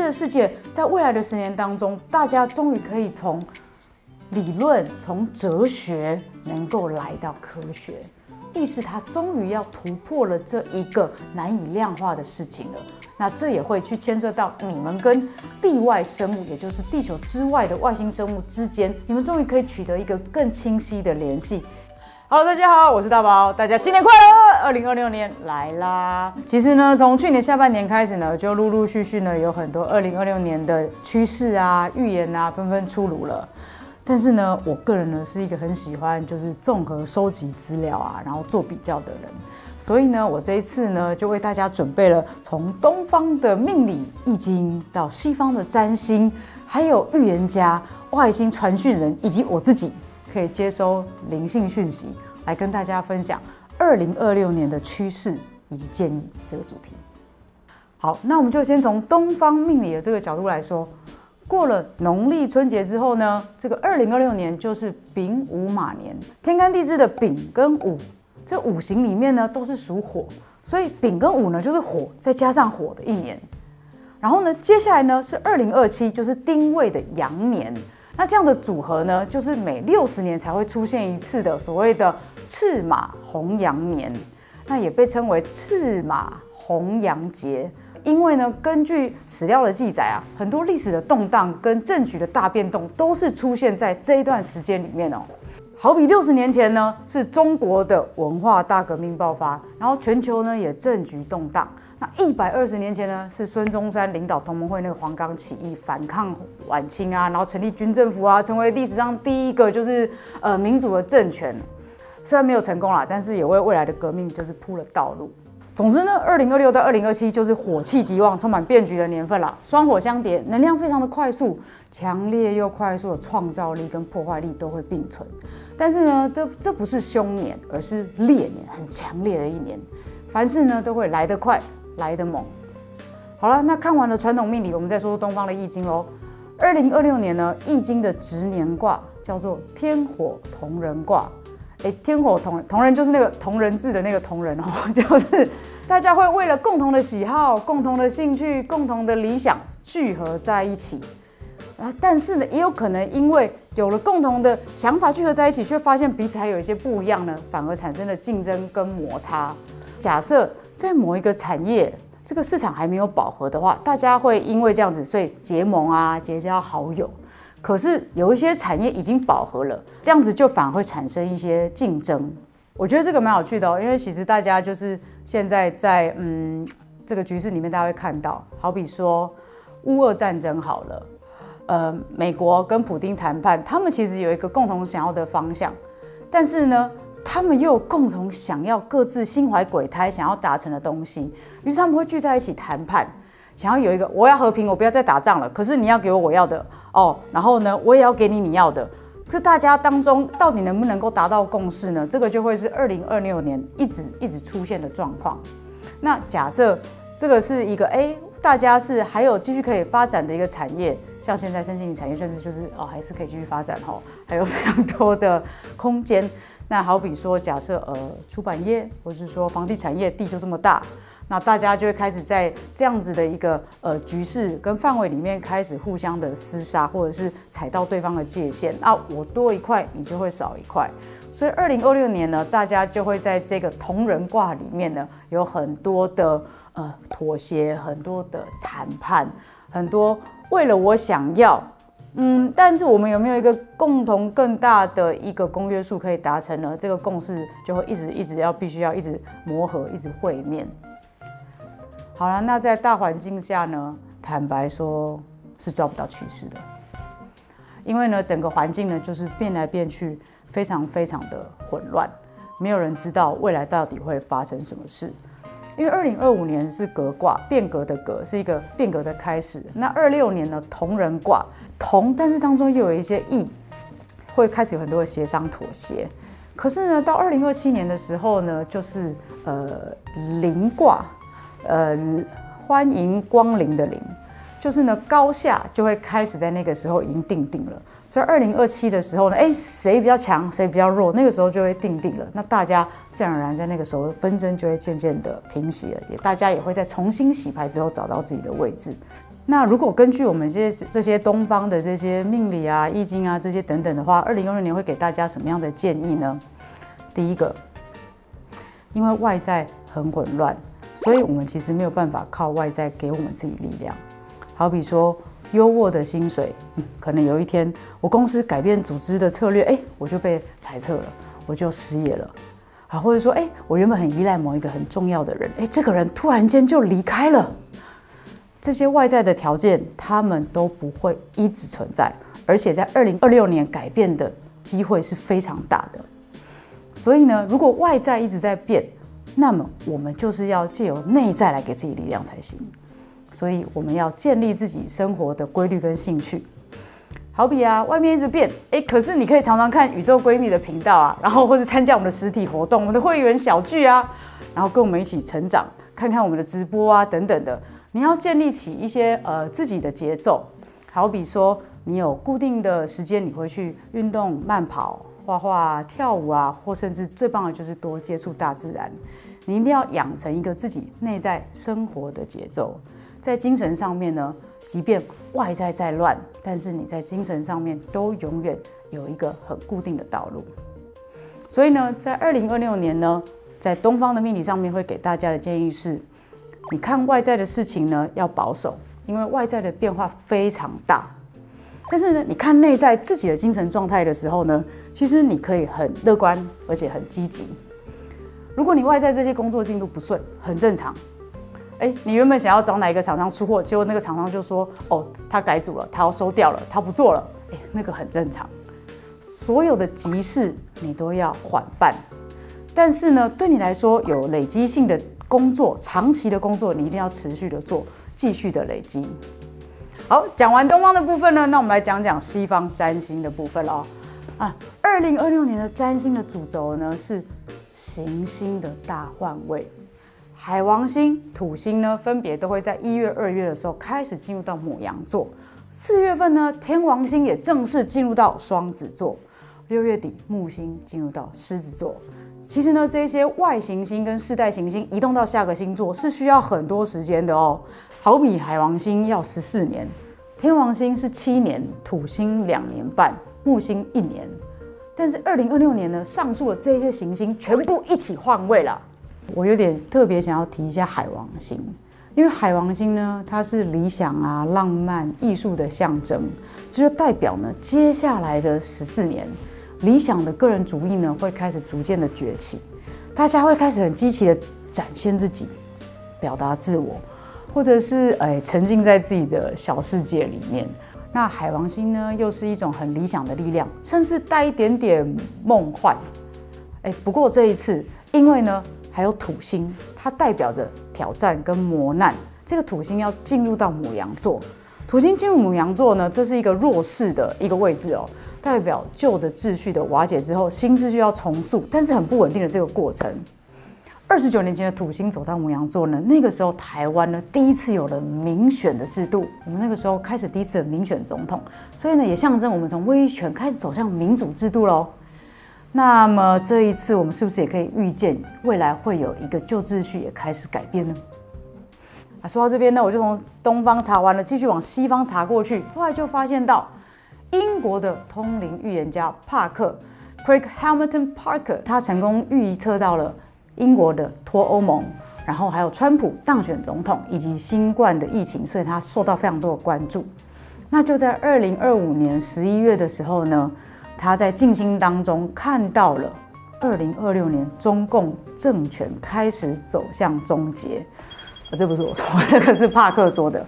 的世界，在未來的10年當中，大家終於可以從理論、從哲學能夠來到科学，意思它終於要突破了這一個難以量化的事情了。那這也會去牽涉到你們跟地外生物，也就是地球之外的外星生物之間，你們終於可以取得一个更清晰的聯繫。Hello， 大家好，我是大寶，大家新年快樂！2026年來啦！其實呢，從去年下半年開始呢，就陸陸續續呢有很多2026年的趨勢啊、預言啊紛紛出爐了。但是呢，我個人呢是一個很喜歡就是綜合收集資料啊，然後做比較的人。所以呢，我這一次呢就為大家準備了從東方的命理易經到西方的占星，還有預言家、外星傳訊人以及我自己可以接收靈性訊息，來跟大家分享2026年的趨勢以及建議這個主題。好，那我們就先從東方命理的這個角度來說，過了農曆春節之後呢，這個2026年就是丙午馬年，天干地支的丙跟午。這五行裡面呢都是屬火，所以丙跟午呢就是火，再加上火的一年。然後呢，接下來呢是2027，就是丁未的羊年。那這樣的組合呢，就是每60年才會出現一次的所謂的赤馬紅羊年，那也被稱為赤馬紅羊節。因為呢，根據史料的記載啊，很多歷史的動盪跟政局的大變動都是出現在這一段時間裡面哦。好比60年前呢，是中國的文化大革命爆發，然後全球呢也政局動盪。那120年前呢，是孫中山領導同盟會那個黃岡起義，反抗晚清啊，然後成立軍政府啊，成為歷史上第一個就是民主的政權。雖然沒有成功啦，但是也為未來的革命就是鋪了道路。總之呢，2026到2027就是火氣極旺、充滿變局的年份啦。雙火相疊，能量非常的快速，強烈又快速的創造力跟破壞力都會並存。但是呢，這不是凶年，而是烈年，很強烈的一年。凡事呢都會來得快，來得猛。好了，那看完了傳統命理，我們再說說東方的易經嘍。2026年呢，易經的值年卦叫做天火同人卦。天火同人就是那個同人誌的那個同人哦，就是大家會為了共同的喜好、共同的興趣、共同的理想聚合在一起。但是呢，也有可能因為有了共同的想法聚合在一起，卻發現彼此還有一些不一樣呢，反而產生了競爭跟摩擦。假設在某一個產業，這個市場還沒有飽和的話，大家會因為這樣子，所以結盟啊，結交好友。可是有一些產業已經飽和了，這樣子就反而會產生一些競爭。我覺得這個蠻有趣的哦，因為其實大家就是現在在這個局勢裡面，大家會看到，好比說烏俄戰爭好了，美國跟普丁談判，他們其實有一個共同想要的方向，但是呢，他們又有共同想要各自心懷鬼胎想要達成的東西，於是他們會聚在一起談判。想要有一個，我要和平，我不要再打仗了。可是你要給我要的哦，然後呢，我也要給你要的。這大家當中到底能不能夠達到共識呢？這個就會是2026年一直出現的狀況。那假設這個是一個大家是還有繼續可以發展的一個產業，像現在身心靈產業確實就是還是可以繼續發展哈，還有非常多的空間。那好比說，假設出版業或是說房地產業，地就這麼大。那大家就會開始在這樣子的一個局勢跟範圍裡面開始互相的廝殺，或者是踩到對方的界限。我多一塊，你就會少一塊。所以2026年呢，大家就會在這個同人卦裡面呢，有很多的妥協，很多的談判，很多為了我想要，但是我們有沒有一個共同更大的一個公約數可以達成呢？這個共識就會一直必須要一直磨合，一直會面。好了，那在大環境下呢，坦白說是抓不到趨勢的，因為呢，整個環境呢就是變來變去，非常非常的混亂，沒有人知道未來到底會發生什麼事。因為2025年是革卦，變革的革，是一個變革的開始。那26年呢，同人卦，同，但是當中又有一些異，會開始有很多的協商妥協。可是呢，到2027年的時候呢，就是臨卦。歡迎光臨的臨，就是呢高下就會開始在那個時候已經定了。所以2027的時候呢，誰比較強，誰比較弱，那個時候就會定了。那大家自然而然在那個時候紛爭就會漸漸的平息了，大家也會在重新洗牌之後找到自己的位置。那如果根據我們這些東方的這些命理啊、易經啊這些等等的話，2026年會給大家什麼樣的建議呢？第一個，因為外在很混亂，所以我們其實沒有辦法靠外在給我們自己力量。好比說優渥的薪水，可能有一天我公司改變組織的策略，我就被裁撤了，我就失業了。啊，或者說，我原本很依賴某一個很重要的人，這個人突然間就離開了。這些外在的條件，他們都不會一直存在，而且在2026年改變的機會是非常大的。所以呢，如果外在一直在變，那麼我們就是要借由內在來給自己力量才行。所以我們要建立自己生活的規律跟興趣。好比啊，外面一直变，可是你可以常常看宇宙閨蜜的頻道啊，然後或是參加我們的實體活動，我們的會員小聚啊，然後跟我們一起成長，看看我們的直播啊等等的。你要建立起一些自己的節奏，好比說你有固定的時間，你會去運動、慢跑、畫畫、跳舞啊，或甚至最棒的就是多接觸大自然。你一定要養成一個自己內在生活的節奏，在精神上面呢，即便外在再亂，但是你在精神上面都永遠有一個很固定的道路。所以呢，在2026年呢，在東方的命理上面會給大家的建議是，你看外在的事情呢要保守，因為外在的变化非常大。但是呢，你看內在自己的精神狀態的時候呢，其實你可以很樂觀，而且很積極。如果你外在這些工作進度不順，很正常。你原本想要找哪一個廠商出貨，結果那個廠商就說，他改組了，他要收掉了，他不做了，那個很正常。所有的急事你都要緩辦，但是呢，對你來說有累積性的工作，長期的工作，你一定要持續的做，繼續的累積。好，講完東方的部分呢，那我們來講講西方占星的部分咯。2026年的占星的主軸呢是行星的大換位，海王星、土星呢分別都會在1月、2月的時候開始進入到牡羊座，4月份呢天王星也正式進入到雙子座，6月底木星進入到獅子座。其實呢，這些外行星跟世代行星移動到下個星座是需要很多時間的哦。好比海王星要14年，天王星是7年，土星2年半，木星1年。但是2026年呢，上述的這些行星全部一起換位了。我有點特別想要提一下海王星，因為海王星呢，它是理想啊、浪漫、藝術的象徵，這就代表呢，接下來的14年。理想的個人主義呢，會開始逐漸的崛起，大家會開始很積極的展現自己，表達自我，或者是沉浸在自己的小世界裡面。那海王星呢，又是一種很理想的力量，甚至帶一點點夢幻。不過這一次，因為呢還有土星，它代表着挑戰跟磨難。這個土星要進入到牡羊座，土星進入牡羊座呢，這是一個弱勢的一個位置哦。代表舊的秩序的瓦解之後，新秩序要重塑，但是很不穩定的這個過程。29年前的土星走到牡羊座呢，那個時候台灣呢第一次有了民選的制度，我們那個時候開始第一次的民選總統，所以呢也象徵我們從威權開始走向民主制度嘍。那麼這一次我們是不是也可以預見未來會有一個舊秩序也開始改變呢？說到這邊呢，我就從東方查完了，繼續往西方查過去，後來就發現到。英國的通靈預言家帕克 Craig Hamilton Parker， 他成功預測到了英國的脫歐盟，然後還有川普當選總統以及新冠的疫情，所以他受到非常多的關注。那就在2025年11月的時候呢，他在靜心當中看到了2026年中共政權開始走向終結。這不是我說，這個是帕克說的。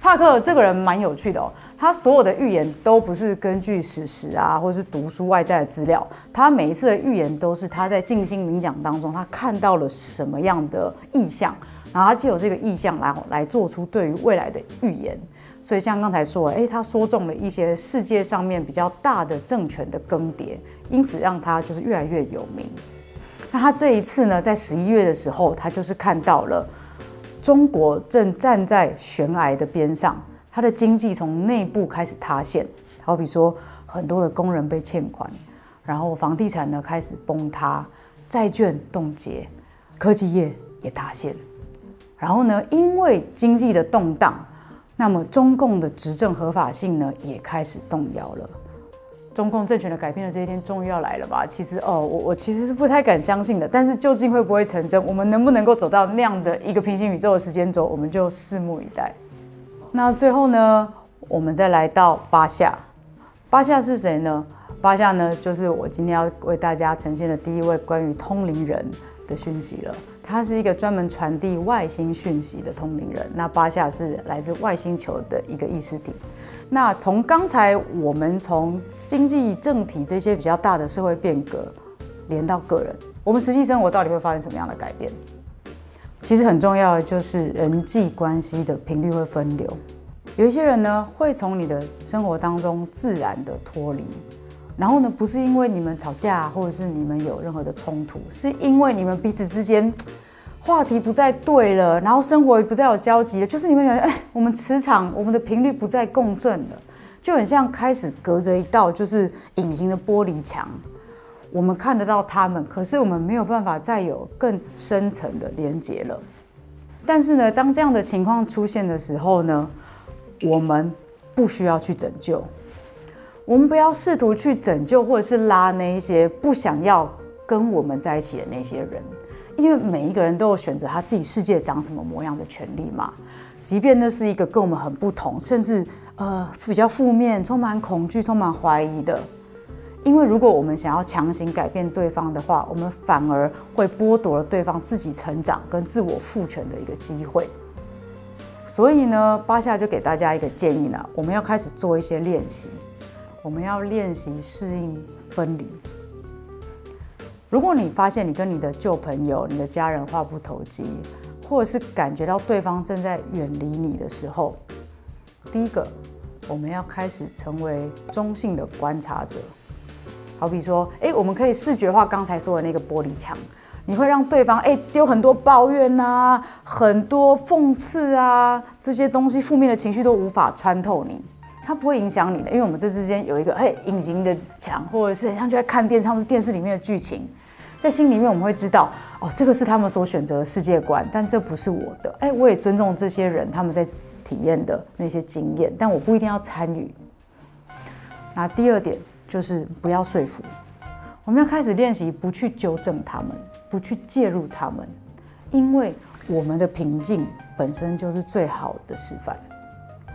帕克這個人蠻有趣的哦，他所有的預言都不是根據史實啊，或是讀書外在的資料，他每一次的預言都是他在靜心冥想當中，他看到了什麼樣的意象，然後他藉由這個意象來做出對於未來的預言。所以像剛才說的，他說中了一些世界上面比較大的政權的更迭，因此讓他就是越來越有名。那他這一次呢，在11月的時候，他就是看到了。中國正站在懸崖的邊上，它的經濟從內部開始塌陷，好比說很多的工人被欠款，然後房地產呢開始崩塌，債券凍結，科技業也塌陷。然後呢，因為經濟的動盪，那麼中共的執政合法性呢，也開始動搖了。中共政權的改變的這一天終於要來了吧？其實我其實是不太敢相信的，但是究竟會不會成真，我們能不能夠走到那樣的一個平行宇宙的時間軸，我們就拭目以待。那最後呢，我們再來到巴夏。巴夏是誰呢？巴夏呢，就是我今天要為大家呈現的第一位關於通靈人的訊息了。他是一個專門傳遞外星訊息的通靈人。那巴夏是來自外星球的一個意識體。那從剛才我們從經濟政體這些比較大的社會變革連到個人，我們實際生活到底會發生什麼樣的改變？其實很重要的就是人際關係的頻率會分流。有一些人呢，會從你的生活當中自然的脫離。然後呢，不是因為你們吵架，或者是你們有任何的衝突，是因為你們彼此之間話題不再對了，然後生活也不再有交集了，就是你們覺得，我們磁場，我們的頻率不再共振了，就很像開始隔着一道就是隱形的玻璃牆，我們看得到他們，可是我們沒有辦法再有更深層的連結了。但是呢，當這樣的情況出現的時候呢，我們不需要去拯救。我們不要試圖去拯救或者是拉那一些不想要跟我們在一起的那些人，因為每一個人都有選擇他自己世界長什麼模樣的權利嘛。即便那是一個跟我們很不同，甚至比較負面、充滿恐懼、充滿懷疑的。因為如果我們想要強行改變對方的話，我們反而會剝奪了對方自己成長跟自我賦權的一個機會。所以呢，巴夏就給大家一個建議呢，我們要開始做一些練習。我們要練習適應分離。如果你發現你跟你的舊朋友、你的家人話不投機，或者是感覺到對方正在遠離你的時候，第一個，我們要開始成為中性的觀察者。好比說，我們可以視覺化剛才說的那個玻璃牆，你會讓對方丟很多抱怨啊，很多諷刺啊，這些東西負面的情緒都無法穿透你。它不會影響你的，因為我們這之間有一個隱形的牆，或者是很像就在看電視，他們是電視裡面的劇情，在心裡面我們會知道，這個是他們所選擇的世界觀，但這不是我的。我也尊重這些人他們在體驗的那些經驗，但我不一定要參與。那第二點就是不要說服，我們要開始練習不去糾正他們，不去介入他們，因為我們的平靜本身就是最好的示範。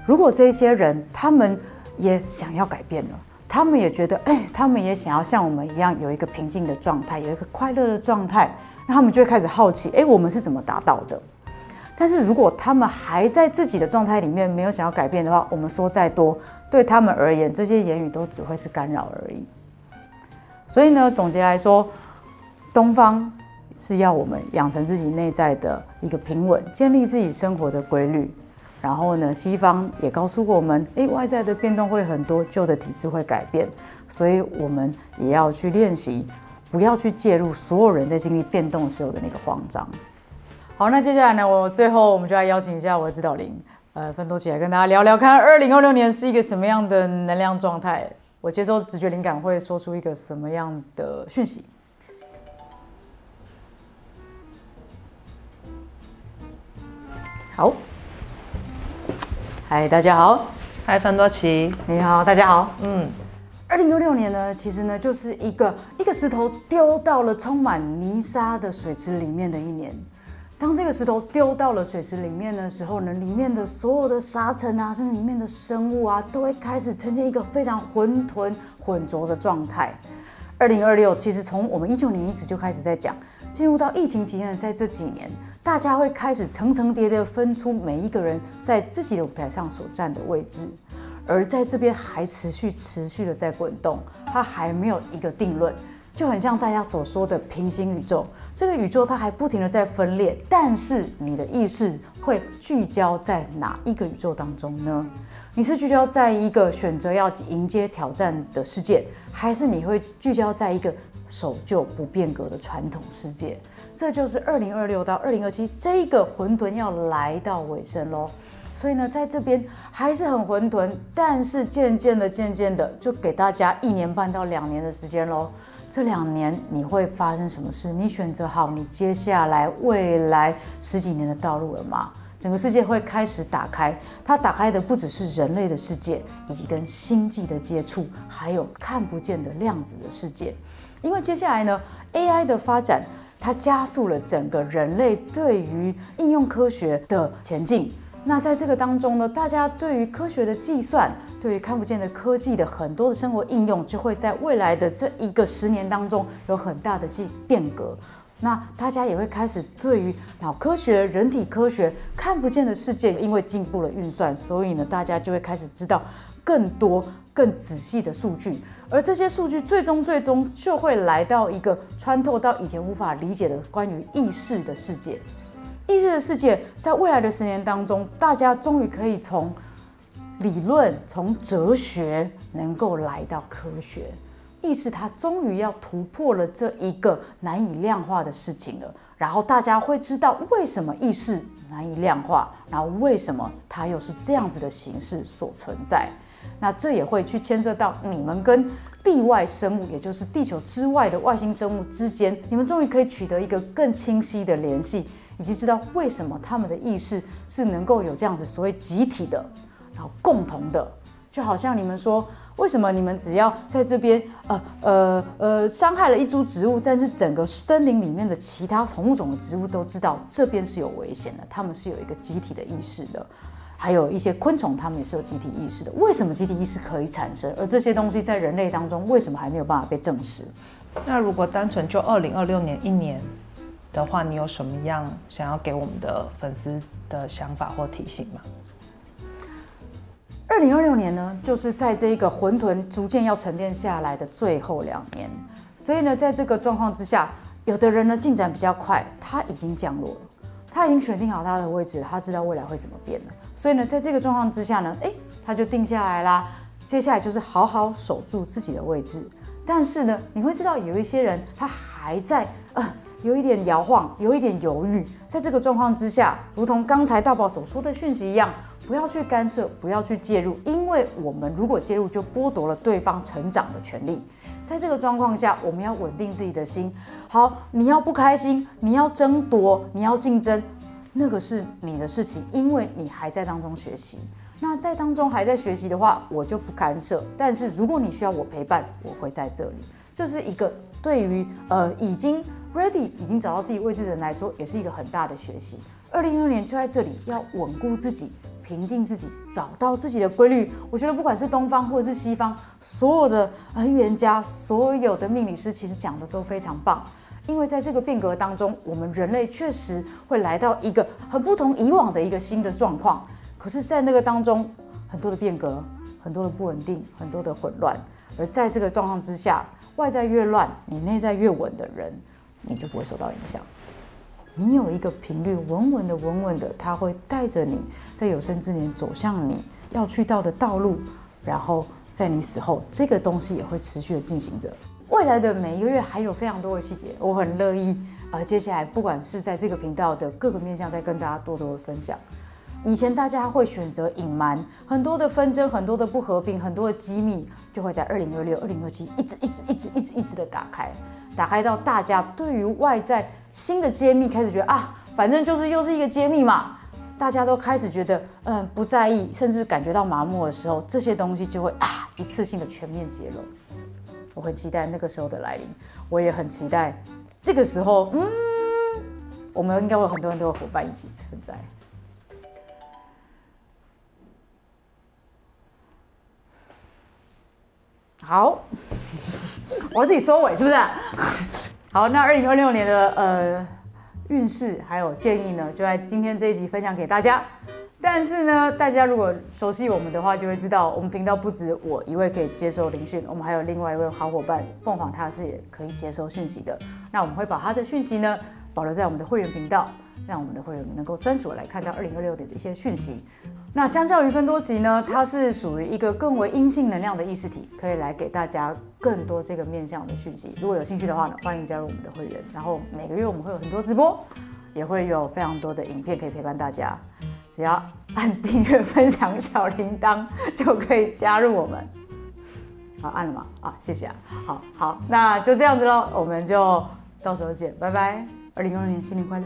如果這些人他們也想要改变了，他們也覺得他們也想要像我们一樣有一個平靜的狀態，有一個快樂的狀態，那他們就會開始好奇，我們是怎麼達到的？但是如果他們還在自己的狀態裡面，沒有想要改變的話，我們說再多，對他們而言，這些言語都只會是干擾而已。所以呢，總結來說，東方是要我們養成自己內在的一個平穩，建立自己生活的規律。然後呢，西方也告訴過我們，外在的變動會很多，舊的體制會改變，所以我們也要去練習，不要去介入所有人在經歷變動的時候的那個慌張。好，那接下來呢，最後我們就來邀請一下我的指導靈，奮鬥起來跟大家聊聊看，2026年是一個什麼樣的能量狀態？我接收直覺靈感會說出一個什麼樣的訊息？好。嗨，大家好。嗨，奮鬥起。你好，大家好。2066年呢，其實呢就是一個石頭丟到了充滿泥沙的水池裡面的一年。當這個石頭丟到了水池裡面的時候呢，裡面的所有的沙塵啊，甚至裡面的生物啊，都會開始呈現一個非常混沌渾濁的狀態。2026其實從我們19年一直就開始在講，進入到疫情期間的在這幾年，大家會開始層層疊疊分出每一個人在自己的舞台上所站的位置，而在這邊還持續的在滾動，它還沒有一個定論，就很像大家所說的平行宇宙。這個宇宙它還不停的在分裂，但是你的意識會聚焦在哪一個宇宙當中呢？你是聚焦在一個選擇要迎接挑戰的世界，還是你會聚焦在一個守舊不變革的傳統世界？這就是2026到2027這一個混沌要來到尾聲咯。所以呢，在這邊還是很混沌，但是漸漸的就給大家1年半到2年的時間咯。這2年你會發生什麼事？你選擇好你接下來未來10幾年的道路了嗎？整個世界會開始打開。它打開的不只是人類的世界，以及跟星際的接觸，還有看不見的量子的世界。因為接下來呢 ，AI 的發展，它加速了整個人類對於應用科學的前進。那在這個當中呢，大家對於科學的計算，對於看不見的科技的很多的生活應用，就會在未來的這一個10年當中有很大的變革。那大家也會開始對於腦科學、人體科學、看不見的世界，因為進步了運算，所以呢，大家就會開始知道更多、更仔細的數據。而這些數據最終就會來到一個穿透到以前無法理解的關於意識的世界。意識的世界，在未來的10年當中，大家終於可以從理論、從哲學能夠來到科學。意識它終於要突破了這一個難以量化的事情了，然後大家會知道為什麼意識難以量化，然後為什麼它又是這樣子的形式所存在。那這也會去牽涉到你們跟地外生物，也就是地球之外的外星生物之間，你們終於可以取得一個更清晰的聯繫，以及知道為什麼他們的意識是能夠有這樣子所謂集體的，然後共同的，就好像你們說，為什麼你們只要在這邊傷害了一株植物，但是整個森林裡面的其他同物種的植物都知道這邊是有危險的，他們是有一個集體的意識的。還有一些昆蟲，它們也是有集體意識的。為什麼集體意識可以產生？而這些東西在人類當中，為什麼還沒有辦法被證實？那如果單純就2026年1年的話，你有什麼樣想要給我們的粉絲的想法或提醒嗎？2026年呢，就是在這個混沌逐漸要沉澱下來的最後2年。所以呢，在這個狀況之下，有的人呢進展比較快，他已經降落了。他已經選定好他的位置，他知道未來會怎麼變了。所以呢，在這個狀況之下呢，他就定下來啦。接下來就是好好守住自己的位置。但是呢，你會知道有一些人他還在有一點搖晃，有一點猶豫。在這個狀況之下，如同剛才大寶所說的訊息一樣，不要去干涉，不要去介入，因為我們如果介入，就剝奪了對方成長的權利。在這個狀況下，我們要穩定自己的心。好，你要不開心，你要爭奪，你要競爭，那個是你的事情，因為你還在當中學習。那在當中還在學習的話，我就不干涉。但是如果你需要我陪伴，我會在這裡。這是一個對於已經 ready、已經找到自己位置的人來說，也是一個很大的學習。2026年就在這裡，要穩固自己。平靜自己，找到自己的規律。我覺得不管是東方或者是西方，所有的預言家、所有的命理師，其實講的都非常棒。因為在這個變革當中，我們人類確實會來到一個很不同以往的一個新的狀況。可是，在那個當中，很多的變革、很多的不穩定、很多的混亂。而在這個狀況之下，外在越亂，你內在越穩的人，你就不會受到影響。你有一個頻率穩穩的，它會帶着你在有生之年走向你要去到的道路，然後在你死後，這個東西也會持續的進行着。未來的每一個月還有非常多的細節，我很樂意接下來不管是在這個頻道的各個面向，再跟大家多多的分享。以前大家會選擇隱瞞很多的紛爭，很多的不和平，很多的機密，就會在2026、2027一直的打開到大家對於外在新的揭秘開始覺得反正就是又是一個揭秘嘛，大家都開始覺得不在意，甚至感覺到麻木的時候，這些東西就會一次性的全面揭露。我很期待那個時候的來臨，我也很期待這個時候，我們應該會有很多的夥伴一起存在。好，我自己收尾是不是？好，那2026年的運勢還有建議呢，就在今天這一集分享給大家。但是呢，大家如果熟悉我們的話，就會知道我們頻道不止我一位可以接收靈訊，我們還有另外一位好夥伴鳳凰，他是也可以接收訊息的。那我們會把他的訊息呢保留在我們的會員頻道，讓我們的會員能夠專屬來看到2026年的一些訊息。那相較於芬多奇呢，它是屬於一個更為陰性能量的意識體，可以來給大家更多這個面向的訊息。如果有興趣的話呢，歡迎加入我們的會員。然後每個月我們會有很多直播，也會有非常多的影片可以陪伴大家。只要按訂閱、分享小鈴鐺，就可以加入我們。好，按了嗎？謝謝好，那就這樣子咯，我們就到時候見，拜拜。2026年新年快樂！